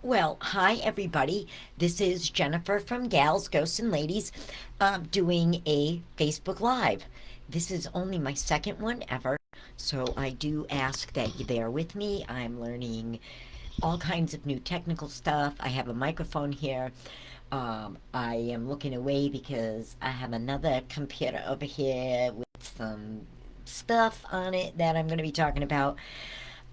Well, hi everybody. This is Jennifer from Gals, Ghosts, and Ladies doing a Facebook Live. This is only my second one ever, so I do ask that you bear with me. I'm learning all kinds of new technical stuff. I have a microphone here. I am looking away because I have another computer over here with some stuff on it that I'm going to be talking about.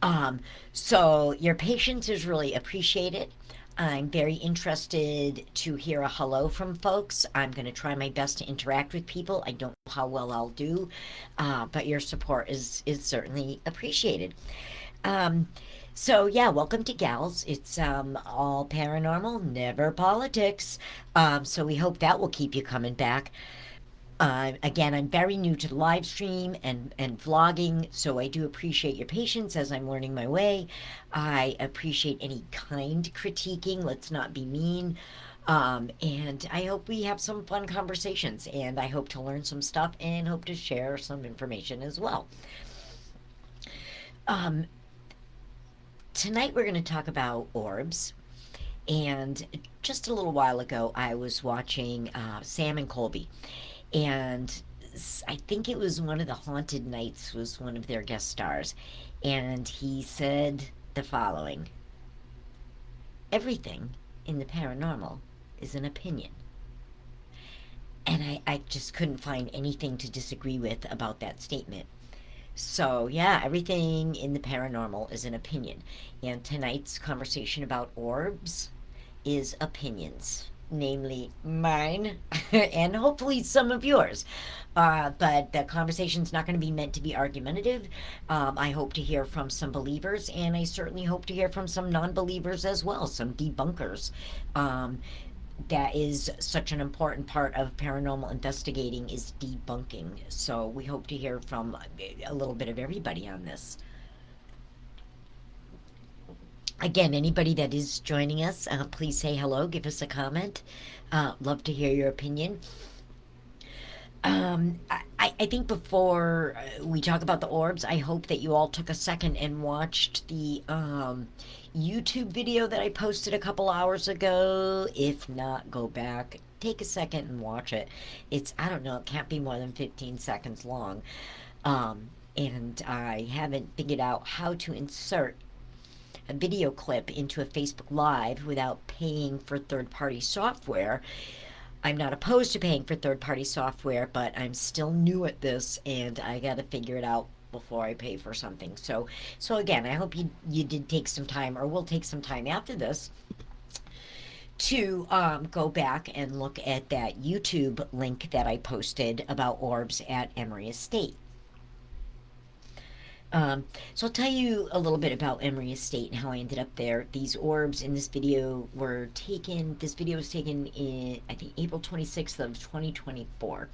Um, so your patience is really appreciated. I'm very interested to hear a hello from folks. I'm going to try my best to interact with people. I don't know how well I'll do, but your support is certainly appreciated. Um, so yeah, welcome to Gals. It's all paranormal, never politics. So we hope that will keep you coming back. Again, I'm very new to the live stream and vlogging, so I do appreciate your patience as I'm learning my way. I appreciate any kind critiquing. Let's not be mean. And I hope we have some fun conversations, and I hope to learn some stuff and hope to share some information as well. Um, Tonight we're going to talk about orbs. And just a little while ago, I was watching Sam and Colby, and I think it was one of the Haunted Nights was one of their guest stars, and he said the following: everything in the paranormal is an opinion. And I just couldn't find anything to disagree with about that statement. So, yeah, everything in the paranormal is an opinion. And tonight's conversation about orbs is opinions, namely mine and hopefully some of yours. But the conversation's not going to be meant to be argumentative. I hope to hear from some believers, and I certainly hope to hear from some non believers as well, some debunkers. Um, that is such an important part of paranormal investigating is debunking. So we hope to hear from a little bit of everybody on this. Again, anybody that is joining us, please say hello, give us a comment. Love to hear your opinion. I think before we talk about the orbs, I hope that you all took a second and watched the YouTube video that I posted a couple hours ago. If not, go back, take a second and watch it. It's, I don't know, it can't be more than 15 seconds long. And I haven't figured out how to insert a video clip into a Facebook Live without paying for third party software. I'm not opposed to paying for third party software, but I'm still new at this and I got to figure it out before I pay for something. So again, I hope you did take some time or will take some time after this to go back and look at that YouTube link that I posted about orbs at Emery Estate. So I'll tell you a little bit about Emery Estate and how I ended up there. These orbs in this video were taken, this video was taken in, I think, April 26th of 2024.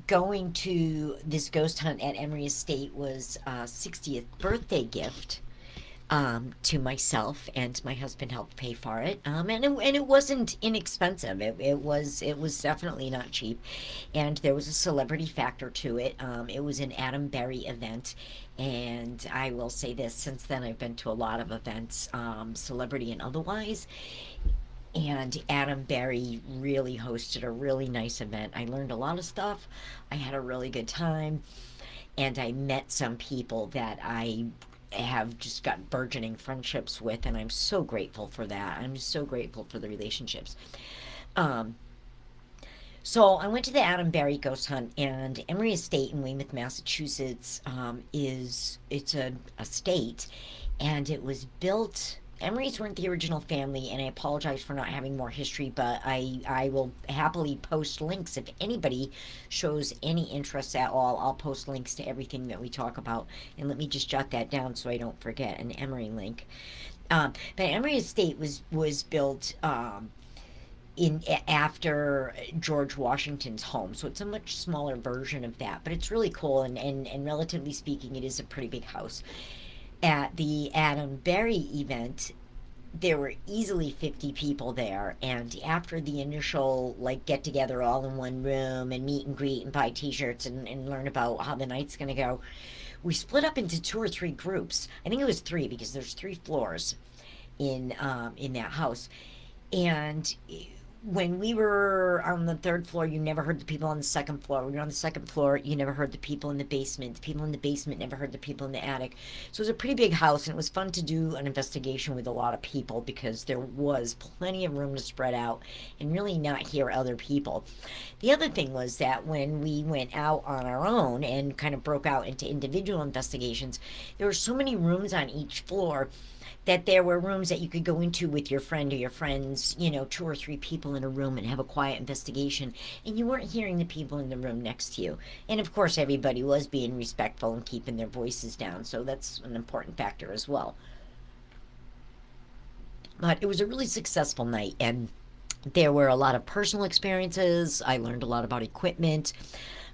Going to this ghost hunt at Emery Estate was a 60th birthday gift to myself, and my husband helped pay for it. And it wasn't inexpensive. It was definitely not cheap, and there was a celebrity factor to it. It was an Adam Berry event, and I will say this: since then, I've been to a lot of events, celebrity and otherwise. And Adam Berry really hosted a really nice event. I learned a lot of stuff. I had a really good time, and I met some people that I have just got burgeoning friendships with, and I'm so grateful for that. I'm so grateful for the relationships. Um, so I went to the Adam Berry Ghost Hunt, and Emery Estate in Weymouth, Massachusetts, is it's a state, and it was built. Emerys weren't the original family, and I apologize for not having more history, but I will happily post links if anybody shows any interest at all. I'll post links to everything that we talk about, and let me just jot that down so I don't forget an Emery link. But Emery Estate was built in after George Washington's home, so it's a much smaller version of that, but it's really cool, and relatively speaking, it is a pretty big house. At the Adam Berry event, there were easily 50 people there, and after the initial like get together all in one room and meet and greet and buy t-shirts and learn about how the night's going to go, we split up into two or three groups. I think it was three because there's three floors, in that house. And when we were on the third floor, you never heard the people on the second floor. When you were on the second floor, you never heard the people in the basement. The people in the basement never heard the people in the attic. So it was a pretty big house, and it was fun to do an investigation with a lot of people because there was plenty of room to spread out and really not hear other people. The other thing was that when we went out on our own and kind of broke out into individual investigations, there were so many rooms on each floor that there were rooms that you could go into with your friend or your friends, you know, two or three people in a room and have a quiet investigation, and you weren't hearing the people in the room next to you. And of course, everybody was being respectful and keeping their voices down, so that's an important factor as well. But it was a really successful night, and there were a lot of personal experiences. I learned a lot about equipment.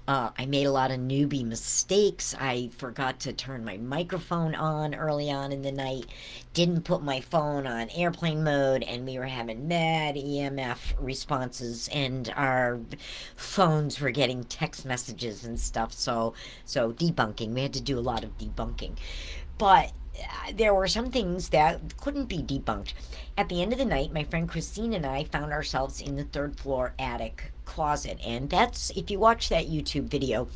I made a lot of newbie mistakes. I forgot to turn my microphone on early on in the night, didn't put my phone on airplane mode, and we were having mad EMF responses, and our phones were getting text messages and stuff. So debunking. We had to do a lot of debunking. But there were some things that couldn't be debunked. At the end of the night, my friend Christine and I found ourselves in the third floor attic closet. And that's, if you watch that YouTube video,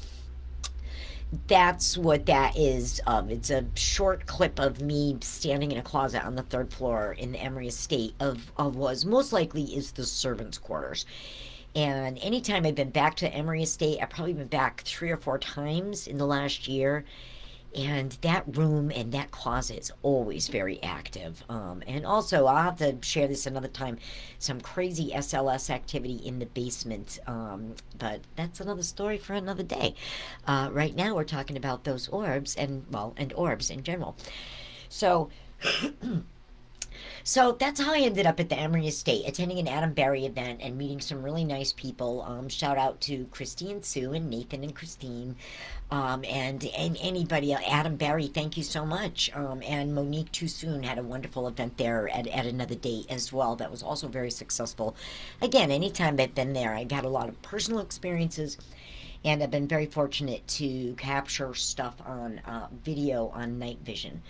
that's what that is. It's a short clip of me standing in a closet on the third floor in the Emery estate of was most likely is the servants' quarters. And anytime I've been back to Emery estate, I've probably been back 3 or 4 times in the last year, and that room and that closet is always very active. And also, I'll have to share this another time, some crazy SLS activity in the basement. But that's another story for another day. Right now, we're talking about those orbs and, well, and orbs in general. So, so that's how I ended up at the Emery Estate, attending an Adam Berry event and meeting some really nice people. Shout out to Christy and Sue and Nathan and Christine, and anybody. Adam Berry, thank you so much. And Monique Too Soon had a wonderful event there at another date as well. That was also very successful. Again, anytime I've been there, I've had a lot of personal experiences, and I've been very fortunate to capture stuff on video on night vision.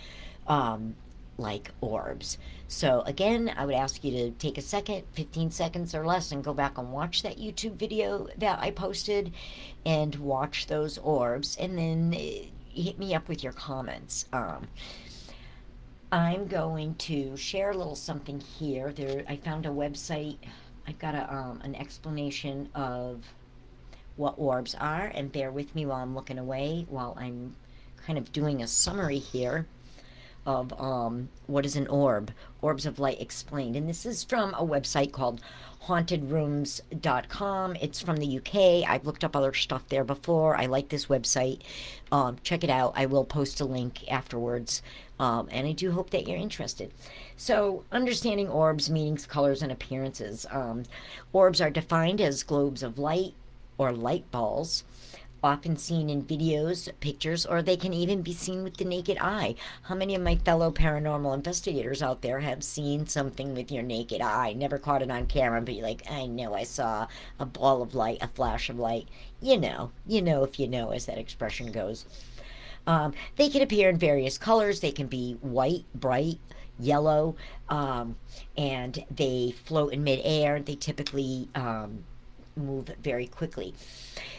Like orbs. So again, I would ask you to take a second, 15 seconds or less, and go back and watch that YouTube video that I posted and watch those orbs, and then hit me up with your comments. I'm going to share a little something here. There, I found a website. I've got an explanation of what orbs are, and bear with me while I'm looking away, while I'm kind of doing a summary here of what is an orb, Orbs of Light Explained. And this is from a website called hauntedrooms.com. It's from the UK. I've looked up other stuff there before. I like this website. Check it out. I will post a link afterwards. And I do hope that you're interested. So, understanding orbs, meanings, colors, and appearances. Orbs are defined as globes of light or light balls, often seen in videos, pictures, or they can even be seen with the naked eye. How many of my fellow paranormal investigators out there have seen something with your naked eye? Never caught it on camera, but you're like, I know I saw a ball of light, a flash of light. You know if you know, as that expression goes. They can appear in various colors. They can be white, bright, yellow, and they float in midair. They typically move very quickly.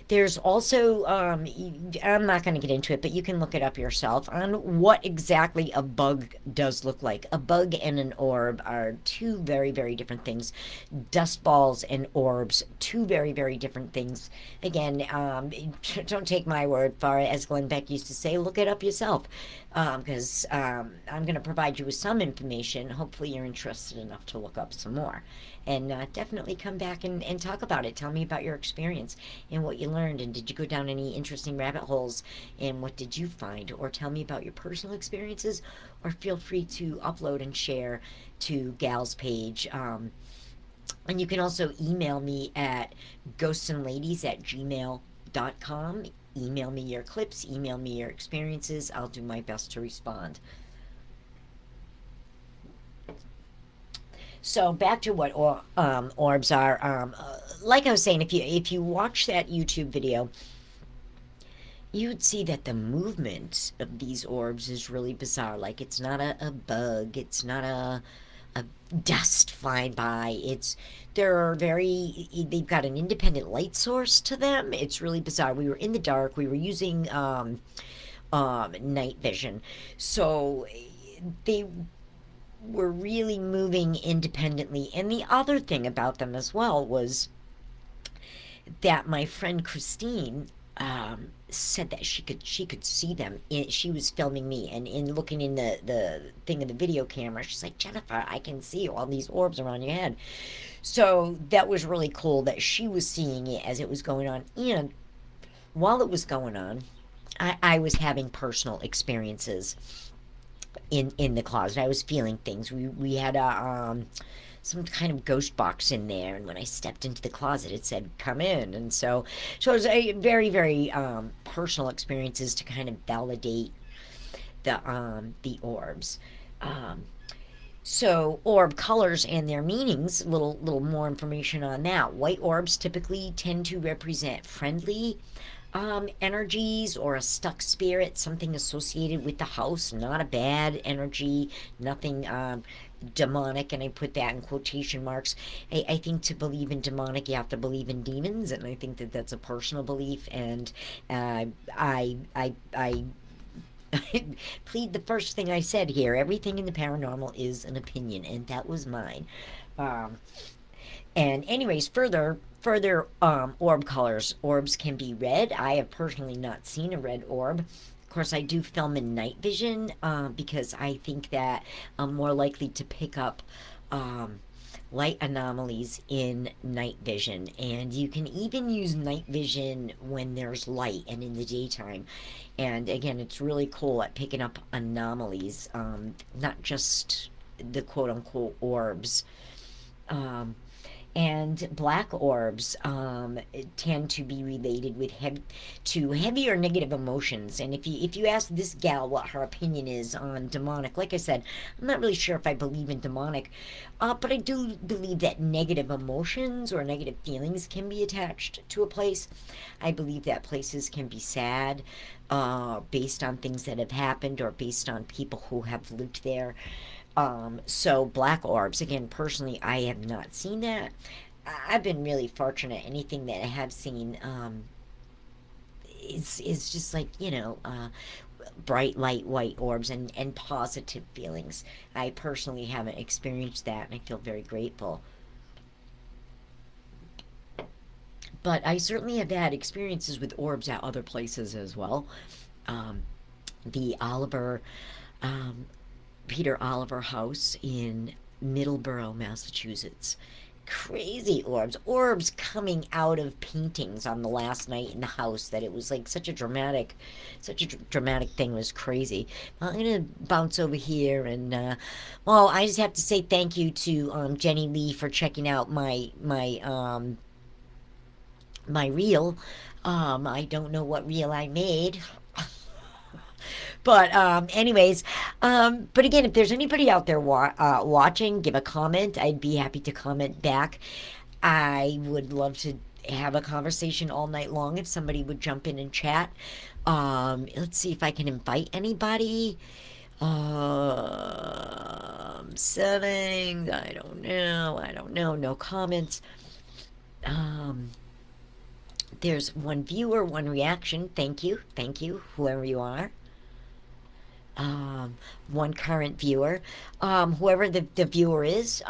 There's also, I'm not going to get into it, but you can look it up yourself on what exactly a bug does look like. A bug and an orb are two very, very different things. Dust balls and orbs, two very, very different things. Again, don't take my word for it. As Glenn Beck used to say, look it up yourself. Because I'm going to provide you with some information. Hopefully you're interested enough to look up some more. And definitely come back and talk about it. Tell me about your experience and what you learned, and did you go down any interesting rabbit holes, and what did you find? Or tell me about your personal experiences, or feel free to upload and share to Gal's page. And you can also email me at ghostsandladies@gmail.com. Email me your clips, email me your experiences. I'll do my best to respond. So back to what orbs are. Like I was saying, if you watch that YouTube video, you'd see that the movement of these orbs is really bizarre. Like, it's not a bug. It's not dust flying by. They've got an independent light source to them. It's really bizarre. We were in the dark. We were using night vision, so they were really moving independently. And the other thing about them as well was that my friend Christine said that she could see them. She was filming me, and in looking in the thing of the video camera, she's like, Jennifer, I can see all these orbs around your head. So that was really cool that she was seeing it as it was going on. And while it was going on, I was having personal experiences in the closet. I was feeling things. We had a some kind of ghost box in there, and when I stepped into the closet, it said "come in," and so it was a very personal experiences to kind of validate the orbs. Um, so orb colors and their meanings, little more information on that. White orbs typically tend to represent friendly energies or a stuck spirit, something associated with the house, not a bad energy, nothing demonic, and I put that in quotation marks. I think to believe in demonic, you have to believe in demons, and I think that that's a personal belief, and I plead the first thing I said here. Everything in the paranormal is an opinion, and that was mine. Um, and anyways, further orb colors. Orbs can be red. I have personally not seen a red orb. Of course, I do film in night vision because I think that I'm more likely to pick up um, light anomalies in night vision. And you can even use night vision when there's light and in the daytime. And again, it's really cool at picking up anomalies, not just the quote unquote orbs. Um, and black orbs tend to be related with to heavier negative emotions. And if you ask this gal what her opinion is on demonic, like I said, I'm not really sure if I believe in demonic, but I do believe that negative emotions or negative feelings can be attached to a place. I believe that places can be sad based on things that have happened or based on people who have lived there. So black orbs, again, personally, I have not seen that. I've been really fortunate. Anything that I have seen, is just like, bright light white orbs and positive feelings. I personally haven't experienced that, and I feel very grateful. But I certainly have had experiences with orbs at other places as well. Um, the Oliver, um, Peter Oliver House in Middleborough, Massachusetts. Crazy orbs. Orbs coming out of paintings on the last night in the house that it was like such a dramatic thing. It was crazy. Well, I'm going to bounce over here and, well, I just have to say thank you to Jenny Lee for checking out my reel. I don't know what reel I made. But anyways, but again, if there's anybody out there watching, give a comment. I'd be happy to comment back. I would love to have a conversation all night long if somebody would jump in and chat. Let's see if I can invite anybody. Settings. I don't know. I don't know. No comments. Um, there's one viewer, one reaction. Thank you. Thank you, whoever you are. One current viewer, whoever the viewer is,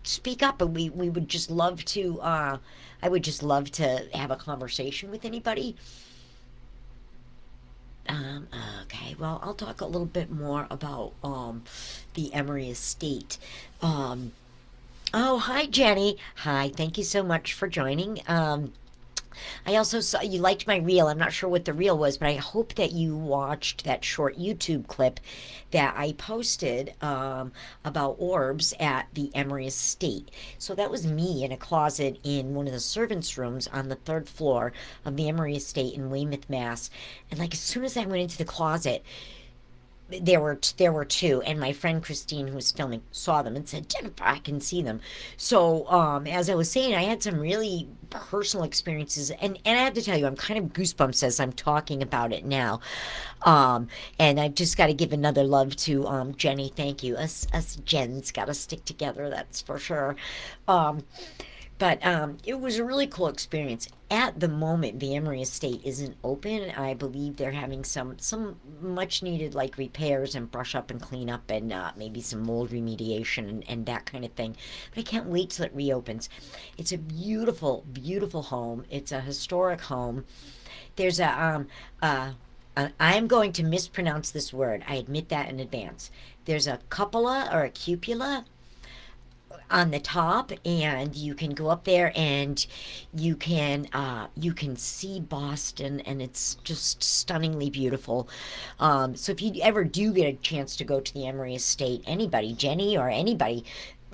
speak up, and we would just love to, I would just love to have a conversation with anybody. Um, okay, well, I'll talk a little bit more about, the Emery estate. Um, oh, hi, Jenny. Hi, thank you so much for joining. I also saw you liked my reel. I'm not sure what the reel was, but I hope that you watched that short YouTube clip that I posted about orbs at the Emery estate. So that was me in a closet in one of the servants' rooms on the third floor of the Emery estate in Weymouth, Mass. And like as soon as I went into the closet, There were two, and my friend Christine, who was filming, saw them and said, "Jennifer, I can see them." So, as I was saying, I had some really personal experiences, and I have to tell you, I'm kind of goosebumps as I'm talking about it now. Um, and I've just got to give another love to Jenny. Thank you. Us Jens got to stick together. That's for sure. Um, but it was a really cool experience. At the moment, the Emery estate isn't open. I believe they're having some much needed like repairs and brush up and clean up and maybe some mold remediation and that kind of thing. But I can't wait till it reopens. It's a beautiful, beautiful home. It's a historic home. There's I am going to mispronounce this word. I admit that in advance. There's a cupola or a cupola on the top, and you can go up there and you can see Boston, and it's just stunningly beautiful. So if you ever do get a chance to go to the Emery estate, anybody, Jenny or anybody,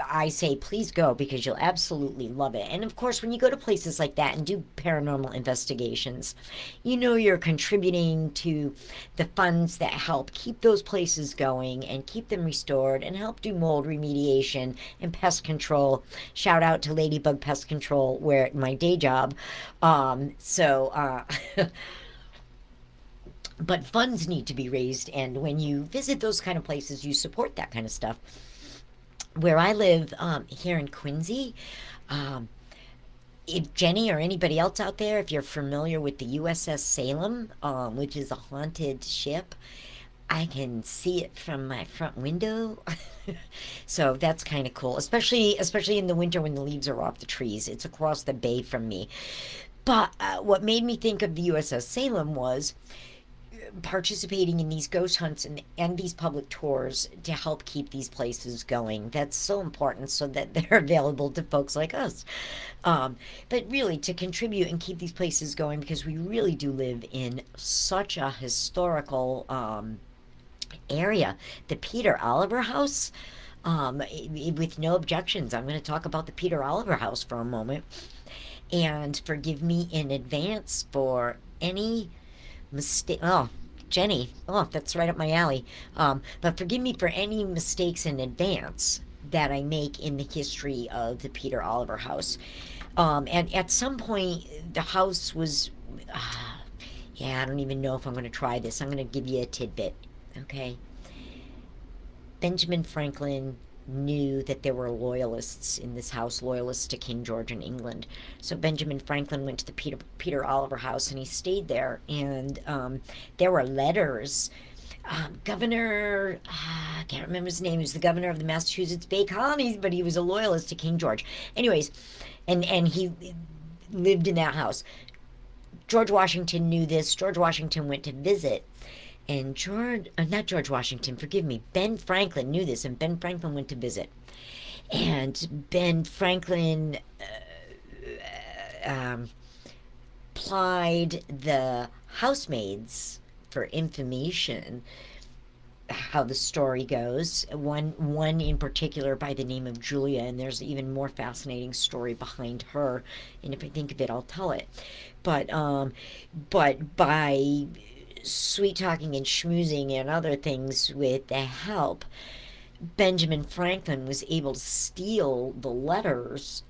I say please go because you'll absolutely love it. And of course, when you go to places like that and do paranormal investigations, you know you're contributing to the funds that help keep those places going and keep them restored and help do mold remediation and pest control. Shout out to Ladybug Pest Control, where my day job. But funds need to be raised, and when you visit those kind of places, you support that kind of stuff. Where I live here in Quincy, um, if Jenny or anybody else out there, if you're familiar with the USS Salem, which is a haunted ship, I can see it from my front window. So that's kind of cool, especially in the winter when the leaves are off the trees. It's across the bay from me. But what made me think of the USS Salem was participating in these ghost hunts and these public tours to help keep these places going. That's so important so that they're available to folks like us. But really, to contribute and keep these places going because we really do live in such a historical area. The Peter Oliver House, with no objections, I'm going to talk about the Peter Oliver House for a moment. And forgive me in advance for any mistake. Oh, Jenny. Oh, that's right up my alley. But forgive me for any mistakes in advance that I make in the history of the Peter Oliver House. And at some point, the house was. Yeah, I don't even know if I'm going to try this. I'm going to give you a tidbit. Okay. Benjamin Franklin knew that there were loyalists in this house, loyalists to King George in England. So Benjamin Franklin went to the Peter Oliver House and he stayed there. And there were letters. Governor, I can't remember his name. He was the governor of the Massachusetts Bay Colonies, but he was a loyalist to King George. Anyways, and he lived in that house. George Washington knew this. George Washington went to visit. And not George Washington, forgive me, Ben Franklin knew this, and Ben Franklin went to visit. And Ben Franklin plied the housemaids for information, how the story goes. One in particular by the name of Julia, and there's an even more fascinating story behind her. And if I think of it, I'll tell it. But by sweet talking and schmoozing and other things with the help, Benjamin Franklin was able to steal the letters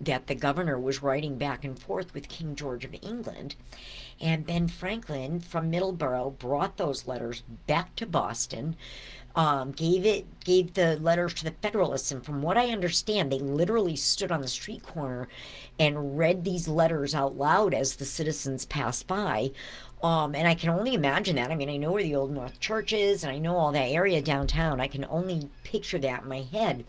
that the governor was writing back and forth with King George of England. And Ben Franklin from Middleborough brought those letters back to Boston, gave the letters to the Federalists, and from what I understand, they literally stood on the street corner and read these letters out loud as the citizens passed by. And I can only imagine that. I mean, I know where the Old North Church is, and I know all that area downtown. I can only picture that in my head.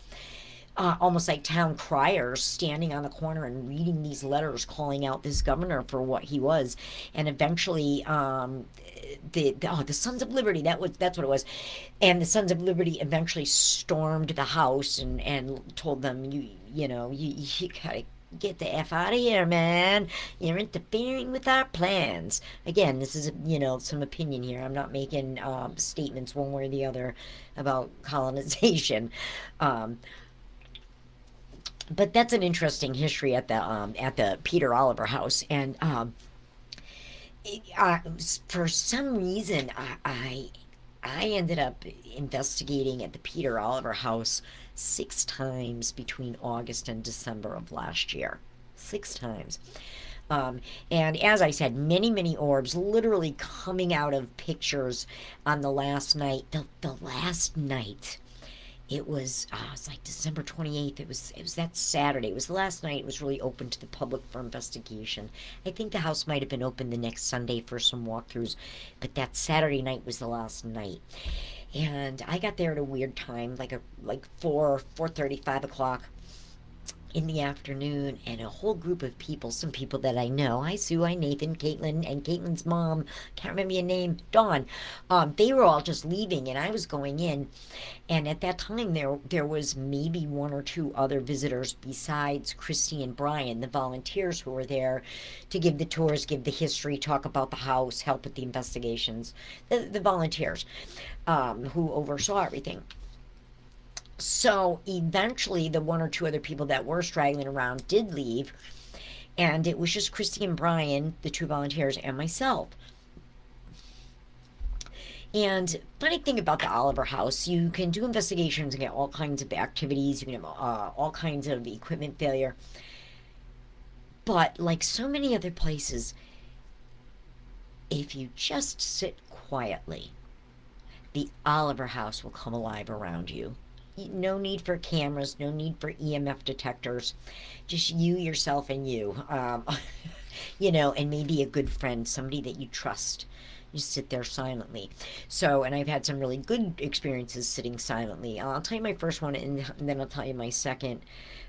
Almost like town criers standing on the corner and reading these letters, calling out this governor for what he was, and eventually, the Sons of Liberty. That's what it was, and the Sons of Liberty eventually stormed the house and told them, you gotta get the F out of here, man. You're interfering with our plans. Again, this is, some opinion here. I'm not making statements one way or the other about colonization. But that's an interesting history at the Peter Oliver House. And for some reason, I I ended up investigating at the Peter Oliver house 6 times between August and December of last year. 6 times. Um, and as I said, many, many orbs literally coming out of pictures on the last night. The last night, it's like December 28th. It was that Saturday. It was the last night. It was really open to the public for investigation. I think the house might have been open the next Sunday for some walkthroughs, but that Saturday night was the last night. And I got there at a weird time, like 4:30, 5 o'clock in the afternoon, and a whole group of people, some people that I know, hi Sue, hi Nathan, Caitlin, and Caitlin's mom, can't remember your name, Dawn, they were all just leaving, and I was going in, and at that time there was maybe one or two other visitors besides Christy and Brian, the volunteers who were there to give the tours, give the history, talk about the house, help with the investigations, the volunteers who oversaw everything. So eventually, the one or two other people that were straggling around did leave, and it was just Christy and Brian, the two volunteers, and myself. And funny thing about the Oliver House, you can do investigations and get all kinds of activities. You can have all kinds of equipment failure. But like so many other places, if you just sit quietly, the Oliver House will come alive around you. No need for cameras, no need for EMF detectors, just you, yourself, and you. And maybe a good friend, somebody that you trust. You sit there silently. So, and I've had some really good experiences sitting silently. I'll tell you my first one, and then I'll tell you my second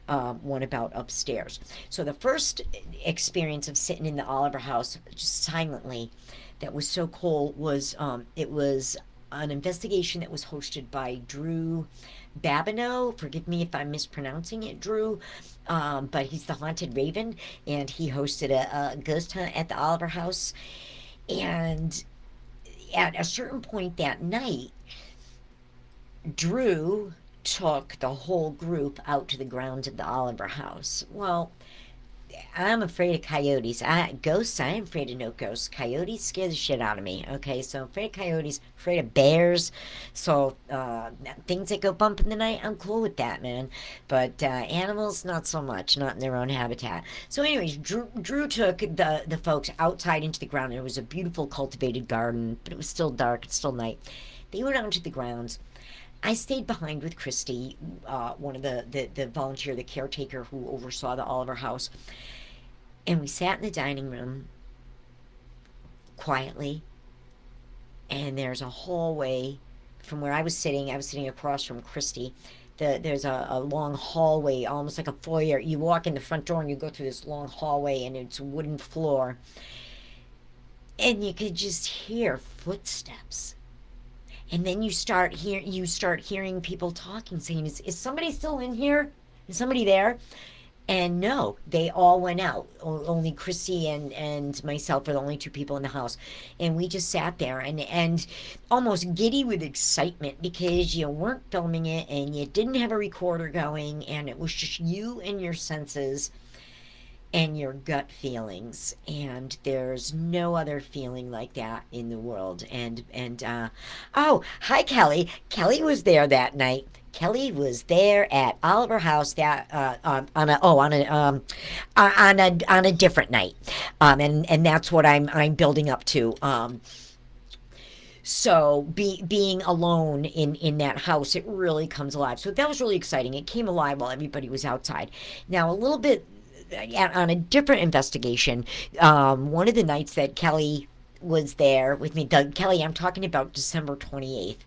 one about upstairs. So, the first experience of sitting in the Oliver House just silently that was so cool was it was an investigation that was hosted by Drew Babineau. Forgive me if I'm mispronouncing it, Drew, but he's the Haunted Raven, and he hosted a ghost hunt at the Oliver House. And at a certain point that night, Drew took the whole group out to the grounds of the Oliver House. Well, I'm afraid of coyotes. Ghosts, I am afraid of no ghosts. Coyotes scare the shit out of me. Okay, so I'm afraid of coyotes, afraid of bears. So things that go bump in the night, I'm cool with that, man. But animals, not so much, not in their own habitat. So, anyways, Drew took the folks outside into the ground. It was a beautiful cultivated garden, but it was still dark. It's still night. They went out into the grounds. I stayed behind with Christy, one of the volunteer, the caretaker who oversaw the Oliver House. And we sat in the dining room quietly. And there's a hallway from where I was sitting. I was sitting across from Christy. There's a long hallway, almost like a foyer. You walk in the front door and you go through this long hallway, and it's a wooden floor. And you could just hear footsteps. And then you start hearing people talking, saying, is somebody still in here? Is somebody there? And no, they all went out. Only Chrissy and myself are the only two people in the house. And we just sat there and almost giddy with excitement because you weren't filming it and you didn't have a recorder going, and it was just you and your senses and your gut feelings, and there's no other feeling like that in the world. Oh, hi Kelly was there that night. Kelly was there at Oliver House that on a different night, and that's what I'm building up to. So being alone in that house, it really comes alive. So that was really exciting. It came alive while everybody was outside. Now a little bit on a different investigation, one of the nights that Kelly was there with me, Kelly, I'm talking about December 28th.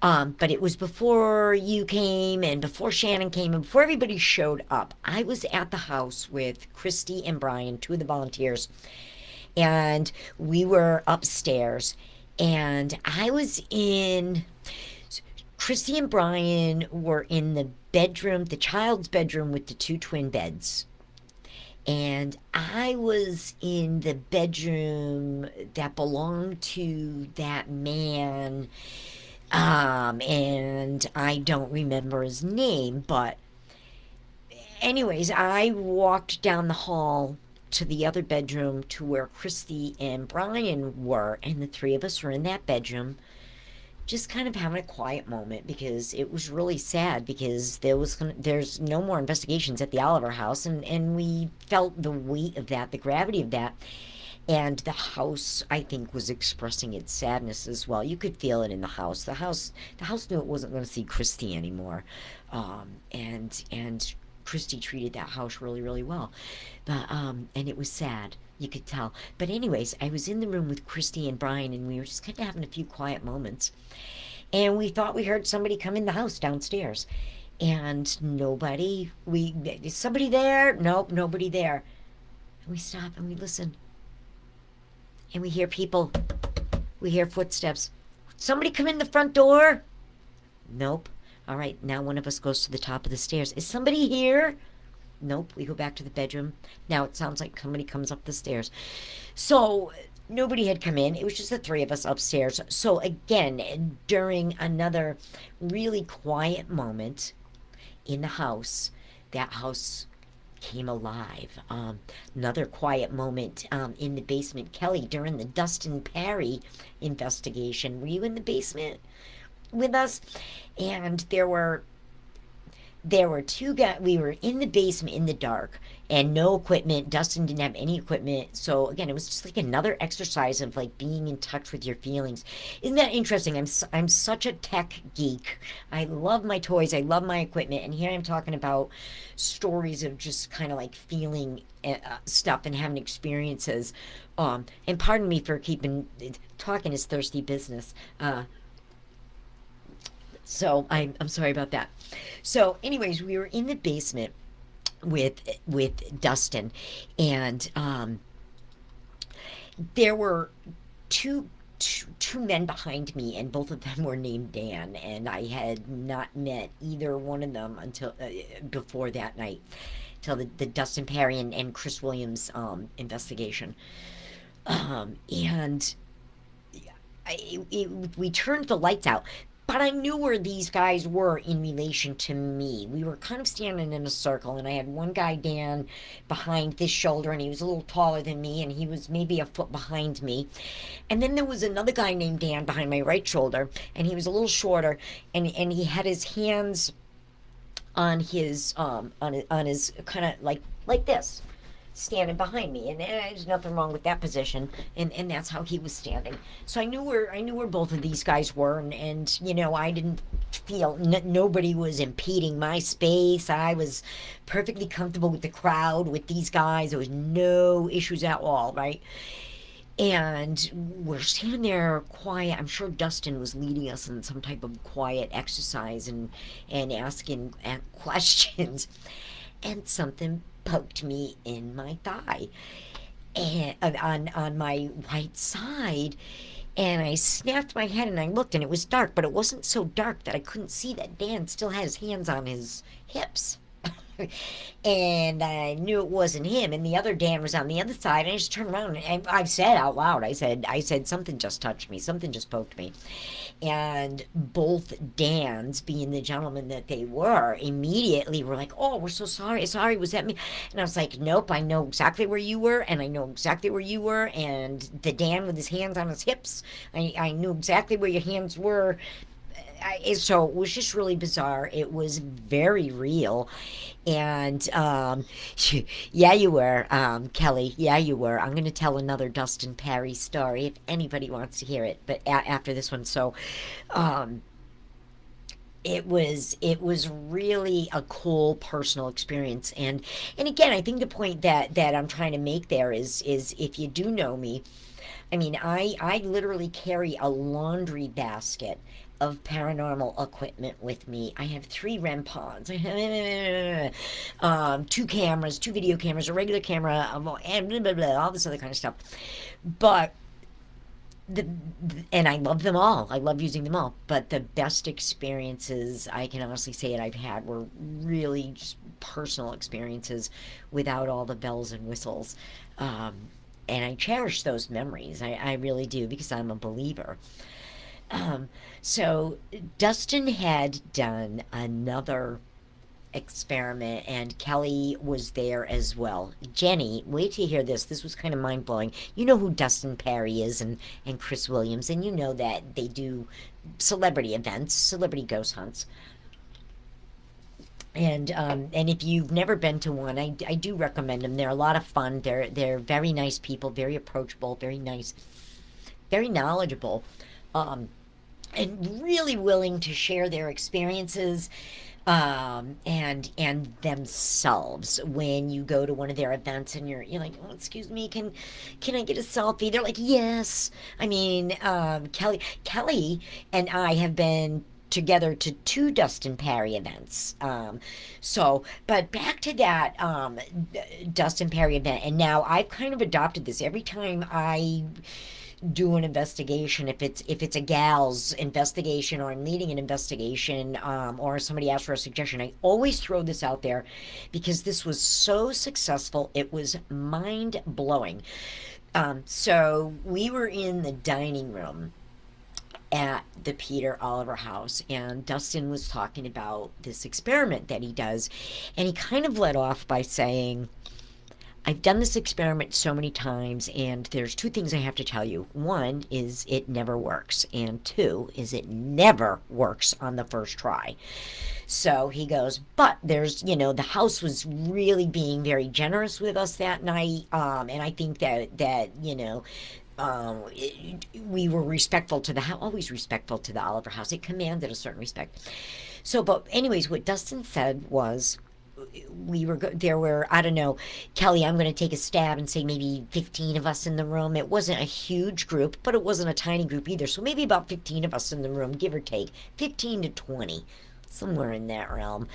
But it was before you came and before Shannon came and before everybody showed up. I was at the house with Christy and Brian, two of the volunteers, and we were upstairs. And Christy and Brian were in the bedroom, the child's bedroom with the two twin beds. And I was in the bedroom that belonged to that man, and I don't remember his name, but anyways, I walked down the hall to the other bedroom to where Christy and Brian were, and the three of us were in that bedroom just kind of having a quiet moment because it was really sad because there's no more investigations at the Oliver house, and we felt the weight of that, the gravity of that. And the house, I think, was expressing its sadness as well. You could feel it in the house. The house knew it wasn't going to see Christy anymore, and Christy treated that house really, really well. But and it was sad. You could tell. But anyways, I was in the room with Christy and Brian, and we were just kind of having a few quiet moments. And we thought we heard somebody come in the house downstairs, and nobody. We Is somebody there? Nope, nobody there. And we stop and we listen, and we hear people. We hear footsteps. Somebody come in the front door? Nope. All right, now one of us goes to the top of the stairs. Is somebody here? Nope. We go back to the bedroom. Now it sounds like somebody comes up the stairs. So nobody had come in. It was just the three of us upstairs. So again, during another really quiet moment in the house, that house came alive. Another quiet moment in the basement. Kelly, during the Dustin Parry investigation, were you in the basement with us? And there were two guys. We were in the basement in the dark and no equipment. Dustin didn't have any equipment. So again, it was just like another exercise of like being in touch with your feelings. Isn't that interesting? I'm such a tech geek. I love my toys. I love my equipment. And here I'm talking about stories of just kind of like feeling stuff and having experiences. And pardon me for keeping talking is thirsty business. So I'm sorry about that. So, anyways, we were in the basement with Dustin, and there were two men behind me, and both of them were named Dan, and I had not met either one of them until before that night, till the Dustin Perry and Chris Williams investigation, and we turned the lights out. But I knew where these guys were in relation to me. We were kind of standing in a circle, and I had one guy, Dan, behind this shoulder, and he was a little taller than me, and he was maybe a foot behind me. And then there was another guy named Dan behind my right shoulder, and he was a little shorter, and he had his hands on his kind of like this, standing behind me, and there's nothing wrong with that position, and that's how he was standing. So I knew where both of these guys were, and I didn't feel nobody was impeding my space. I was perfectly comfortable with the crowd, with these guys. There was no issues at all, right? And we're standing there quiet. I'm sure Dustin was leading us in some type of quiet exercise and asking questions, and something poked me in my thigh and on my right side, and I snapped my head and I looked, and it was dark, but it wasn't so dark that I couldn't see that Dan still had his hands on his hips. And I knew it wasn't him, and the other Dan was on the other side, and I just turned around and I said out loud, I said something just touched me, something just poked me. And both Dans, being the gentlemen that they were, immediately were like, "Oh, we're so sorry, sorry, was that me?" And I was like, "Nope, I know exactly where you were, and I know exactly where you were." And the Dan with his hands on his hips, I knew exactly where your hands were. So it was just really bizarre. It was very real. And yeah, you were, Kelly. Yeah, you were. I'm going to tell another Dustin Parry story if anybody wants to hear it, but after this one. So um, it was really a cool personal experience. And again, I think the point that I'm trying to make there is if you do know me, I mean, I literally carry a laundry basket of paranormal equipment with me. I have 3 REM pods. I have 2 cameras, 2 video cameras, a regular camera, and blah, blah, blah, all this other kind of stuff. But and I love them all. I love using them all. But the best experiences, I can honestly say it, I've had were really just personal experiences without all the bells and whistles. Um, and I cherish those memories. I really do, because I'm a believer. Um, so Dustin had done another. experiment, and Kelly was there as well. Jenny, wait till you hear this. This was kind of mind blowing. You know who Dustin Perry is, and Chris Williams, and you know that they do celebrity events, celebrity ghost hunts. And if you've never been to one, I do recommend them. They're a lot of fun. They're very nice people, very approachable, very nice, very knowledgeable, um, and really willing to share their experiences, and themselves. When you go to one of their events and you're like, oh, excuse me, can I get a selfie? They're like, yes. I mean, Kelly and I have been together to two Dustin Perry events. But back to that Dustin Perry event, and now I've kind of adopted this every time I do an investigation. If it's a gal's investigation, or I'm leading an investigation, or somebody asks for a suggestion, I always throw this out there because this was so successful. It was mind blowing. So we were in the dining room at the Peter Oliver house, and Dustin was talking about this experiment that he does, and he kind of led off by saying, I've done this experiment so many times, and there's two things I have to tell you. One is it never works, and two is it never works on the first try. So he goes, but the house was really being very generous with us that night, and I think we were respectful to the house, always respectful to the Oliver house. It commanded a certain respect. So, but anyways, what Dustin said was, there were, I don't know, Kelly, I'm going to take a stab and say maybe 15 of us in the room. It wasn't a huge group, but it wasn't a tiny group either. So maybe about 15 of us in the room, give or take, 15 to 20, somewhere in that realm.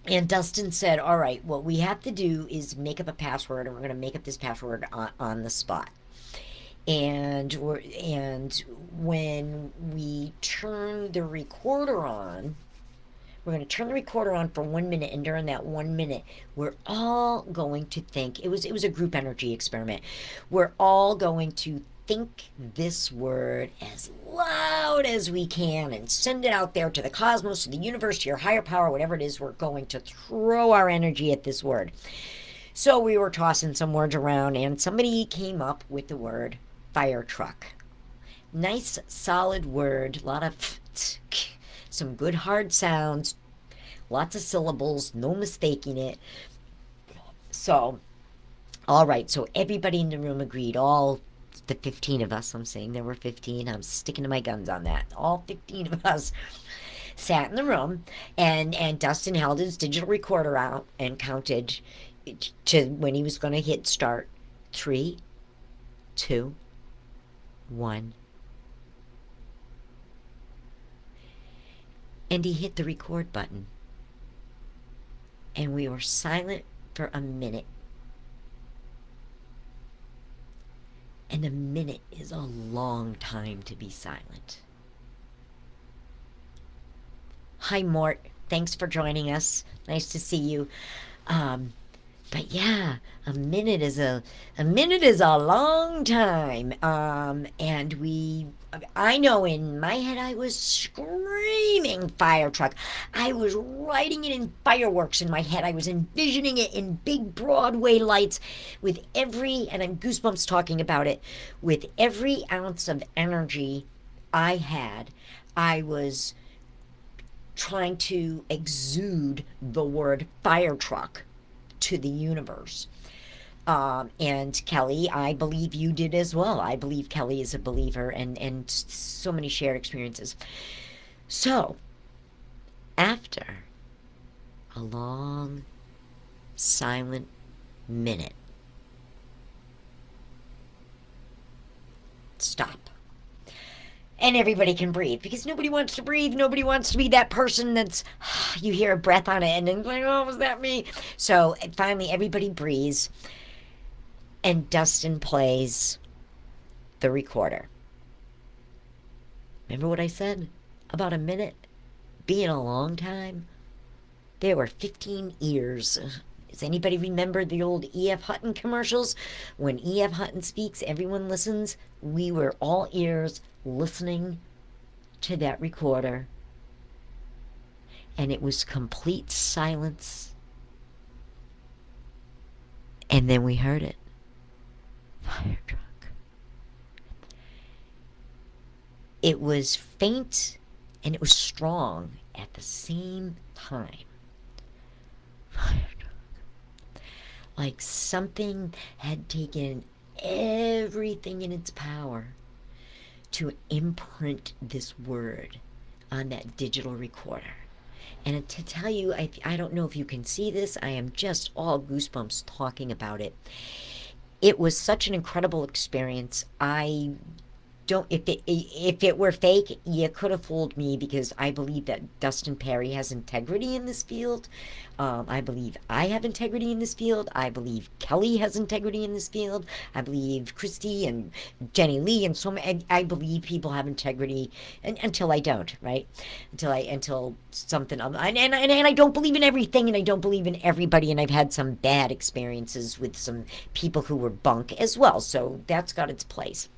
And Dustin said, all right, what we have to do is make up a password, and we're going to make up this password on the spot. And when we turn the recorder on, we're going to turn the recorder on for 1 minute, and during that 1 minute, we're all going to think, it was a group energy experiment. We're all going to think this word as loud as we can and send it out there to the cosmos, to the universe, to your higher power, whatever it is. We're going to throw our energy at this word. So we were tossing some words around, and somebody came up with the word fire truck. Nice, solid word, a lot of some good hard sounds, lots of syllables, no mistaking it. So, all right, so everybody in the room agreed, all the 15 of us, I'm saying there were 15, I'm sticking to my guns on that, all 15 of us sat in the room, and Dustin held his digital recorder out and counted to when he was going to hit start. 3, 2, 1. And he hit the record button. And we were silent for a minute. And a minute is a long time to be silent. Hi, Mort. Thanks for joining us. Nice to see you. But yeah, a minute is a long time. I know in my head I was screaming fire truck. I was writing it in fireworks in my head. I was envisioning it in big Broadway lights with and I'm goosebumps talking about it, with every ounce of energy I had. I was trying to exude the word fire truck to the universe. And Kelly, I believe you did as well. I believe Kelly is a believer, and so many shared experiences. So, after a long, silent minute, stop. And everybody can breathe, because nobody wants to breathe. Nobody wants to be that person that's, you hear a breath on it and then like, oh, was that me? So finally everybody breathes, and Dustin plays the recorder. Remember what I said about a minute being a long time? There were 15 ears. Does anybody remember the old E.F. Hutton commercials? When E.F. Hutton speaks, everyone listens. We were all ears listening to that recorder. and it was complete silence. And then we heard it. Fire truck. It was faint and it was strong at the same time. Fire truck. Like something had taken everything in its power to imprint this word on that digital recorder. And to tell you, I don't know if you can see this, I am just all goosebumps talking about it. It was such an incredible experience. I don't, if it were fake, you could have fooled me, because I believe that Dustin Perry has integrity in this field. I believe I have integrity in this field. I believe Kelly has integrity in this field. I believe Christy and Jenny Lee and so many. I believe people have integrity, until I don't, right? Until something. And I don't believe in everything, and I don't believe in everybody. And I've had some bad experiences with some people who were bunk as well. So that's got its place.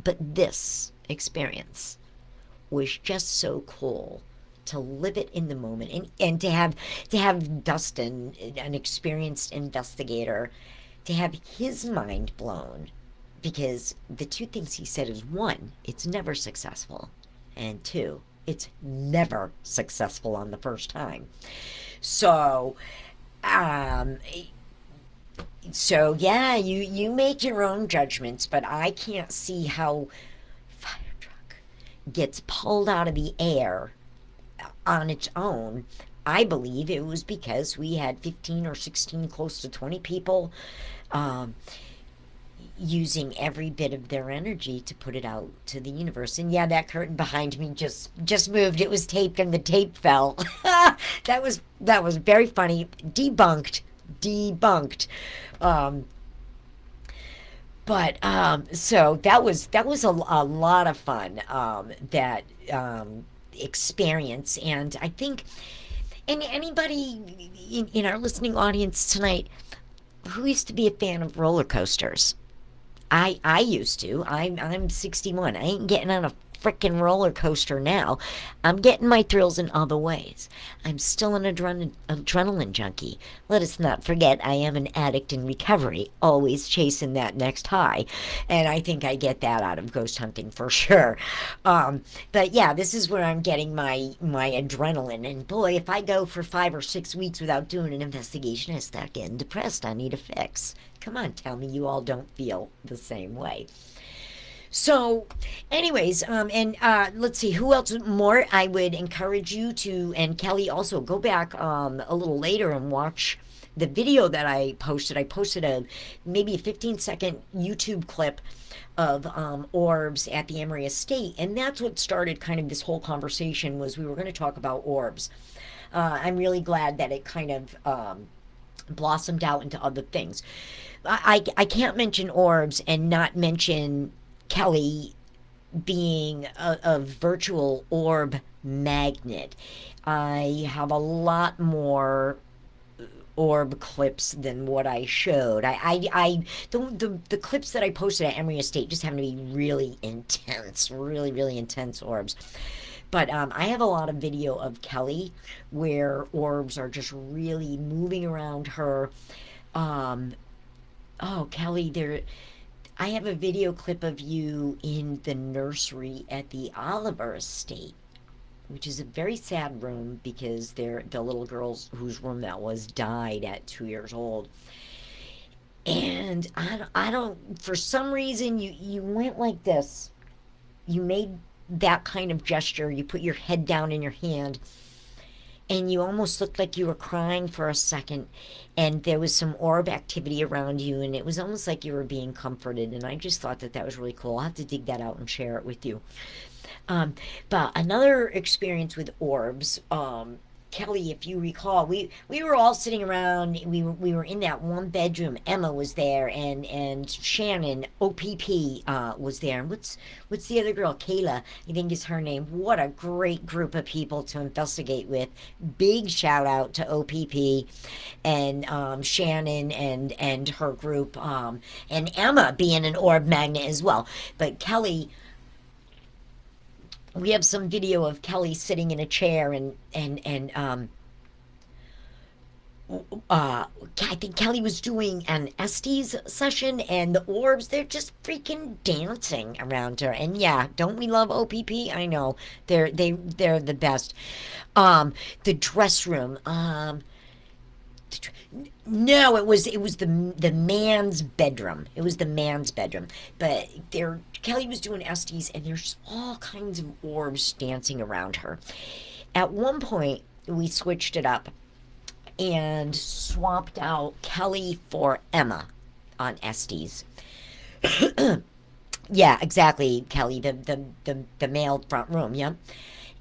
But this experience was just so cool to live it in the moment, and to have Dustin, an experienced investigator, to have his mind blown, because the two things he said is, one, it's never successful, and two, it's never successful on the first time. So so yeah, you make your own judgments, but I can't see how fire truck gets pulled out of the air on its own. I believe it was because we had 15 or 16, close to 20 people, um, using every bit of their energy to put it out to the universe. And yeah, that curtain behind me just moved. It was taped and the tape fell. that was very funny. Debunked. Um, so that was a lot of fun, that experience. And I think anybody in our listening audience tonight who used to be a fan of roller coasters. I used to. I'm 61. I ain't getting on a frickin' roller coaster now. I'm getting my thrills in other ways. I'm still an adrenaline junkie. Let us not forget I am an addict in recovery, always chasing that next high. And I think I get that out of ghost hunting for sure. But yeah, this is where I'm getting my adrenaline. And boy, if I go for 5 or 6 weeks without doing an investigation, I start getting depressed. I need a fix. Come on, tell me you all don't feel the same way. So, anyways, and let's see, who else more? I would encourage you to, and Kelly, also go back a little later and watch the video that I posted. I posted maybe a 15-second YouTube clip of orbs at the Emery estate, and that's what started kind of this whole conversation. Was we were going to talk about orbs. I'm really glad that it kind of blossomed out into other things. I can't mention orbs and not mention Kelly being a virtual orb magnet. I have a lot more orb clips than what I showed. The clips that I posted at Emery Estate just happen to be really intense, really intense orbs. But I have a lot of video of Kelly where orbs are just really moving around her. Oh, Kelly, I have a video clip of you in the nursery at the Oliver estate, which is a very sad room because the little girls whose room that was died at 2 years old. And I don't, for some reason, you went like this. You made that kind of gesture. You put your head down in your hand, and you almost looked like you were crying for a second, and there was some orb activity around you, and it was almost like you were being comforted, and I just thought that was really cool. I'll have to dig that out and share it with you. But another experience with orbs, Kelly, if you recall, we were all sitting around. We were in that one bedroom. Emma was there, and Shannon, OPP, was there. And what's the other girl? Kayla, I think is her name. What a great group of people to investigate with. Big shout out to OPP and Shannon and her group, and Emma being an orb magnet as well. But Kelly, we have some video of Kelly sitting in a chair and I think Kelly was doing an Estes session, and the Orbs, they're just freaking dancing around her. And yeah, don't we love OPP? I know they're the best. The dress room. No, it was the man's bedroom. It was the man's bedroom. But there, Kelly was doing Estes, and there's all kinds of orbs dancing around her. At one point, we switched it up and swapped out Kelly for Emma on Estes. Yeah, exactly, Kelly, the male front room, yeah.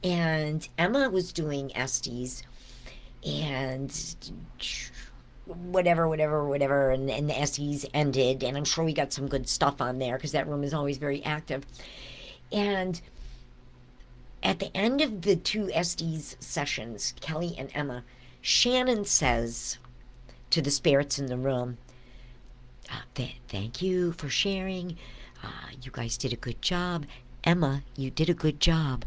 And Emma was doing Estes, and whatever, and the Estes ended, and I'm sure we got some good stuff on there because that room is always very active. And at the end of the two Estes sessions, Kelly and Emma, Shannon says to the spirits in the room, thank you for sharing. You guys did a good job. Emma, you did a good job.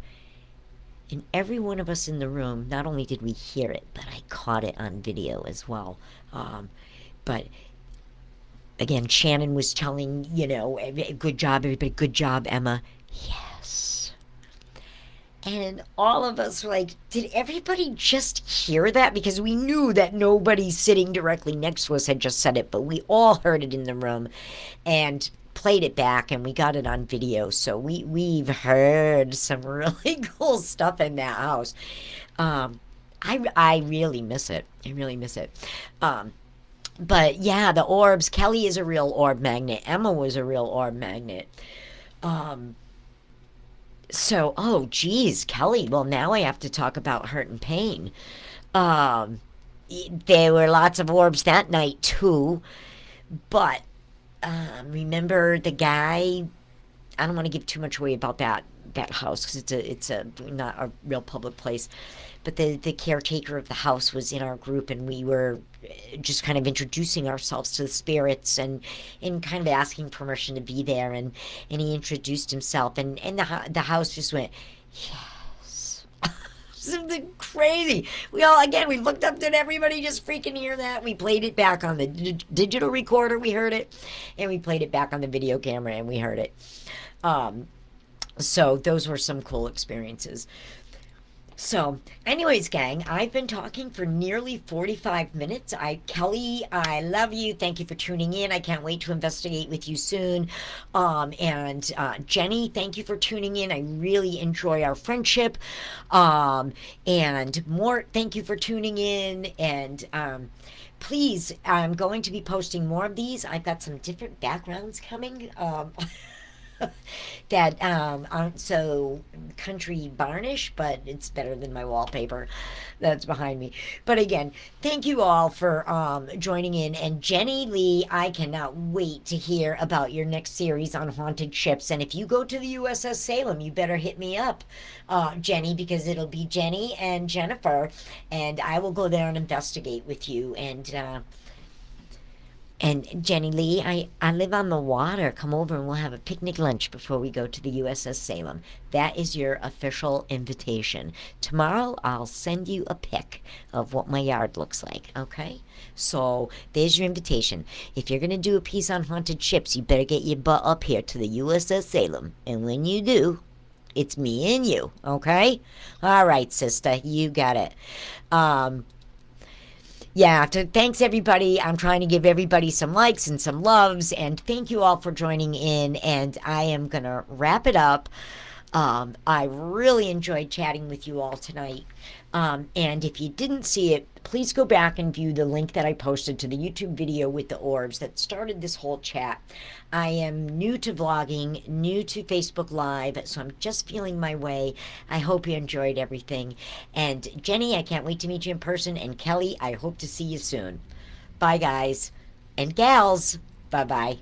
And every one of us in the room, not only did we hear it, but I caught it on video as well. But again, Shannon was telling, good job, everybody, good job, Emma. Yes. And all of us were like, did everybody just hear that? Because we knew that nobody sitting directly next to us had just said it, but we all heard it in the room and played it back, and we got it on video. So we've heard some really cool stuff in that house. I really miss it. I really miss it. But yeah, the orbs. Kelly is a real orb magnet. Emma was a real orb magnet. So, oh, geez, Kelly. Well, now I have to talk about hurt and pain. Um, there were lots of orbs that night too, but remember the guy? I don't want to give too much away about that house because it's a not a real public place, but the caretaker of the house was in our group, and we were just kind of introducing ourselves to the spirits and kind of asking permission to be there, and he introduced himself, and the house just went, yes. Something crazy. We looked up, did everybody just freaking hear that? We played it back on the digital recorder, we heard it, and we played it back on the video camera, and we heard it. So those were some cool experiences. So, anyways, gang, I've been talking for nearly 45 minutes. Kelly, I love you. Thank you for tuning in. I can't wait to investigate with you soon. And Jenny, thank you for tuning in. I really enjoy our friendship. And Mort, thank you for tuning in. And please, I'm going to be posting more of these. I've got some different backgrounds coming. That aren't so country barnish, but it's better than my wallpaper that's behind me. But again, thank you all for joining in. And Jenny Lee, I cannot wait to hear about your next series on haunted ships. And if you go to the USS Salem, you better hit me up, Jenny, because it'll be Jenny and Jennifer, and I will go there and investigate with you. And Jenny Lee, I live on the water. Come over and we'll have a picnic lunch before we go to the USS Salem. That is your official invitation. Tomorrow I'll send you a pic of what my yard looks like, okay? So there's your invitation. If you're going to do a piece on haunted ships, you better get your butt up here to the USS Salem. And when you do, it's me and you, okay? All right, sister, you got it. Yeah, thanks everybody. I'm trying to give everybody some likes and some loves, and thank you all for joining in, and I am going to wrap it up. I really enjoyed chatting with you all tonight. And if you didn't see it, please go back and view the link that I posted to the YouTube video with the orbs that started this whole chat. I am new to vlogging, new to Facebook Live, so I'm just feeling my way. I hope you enjoyed everything. And Jenny, I can't wait to meet you in person. And Kelly, I hope to see you soon. Bye, guys and gals. Bye-bye.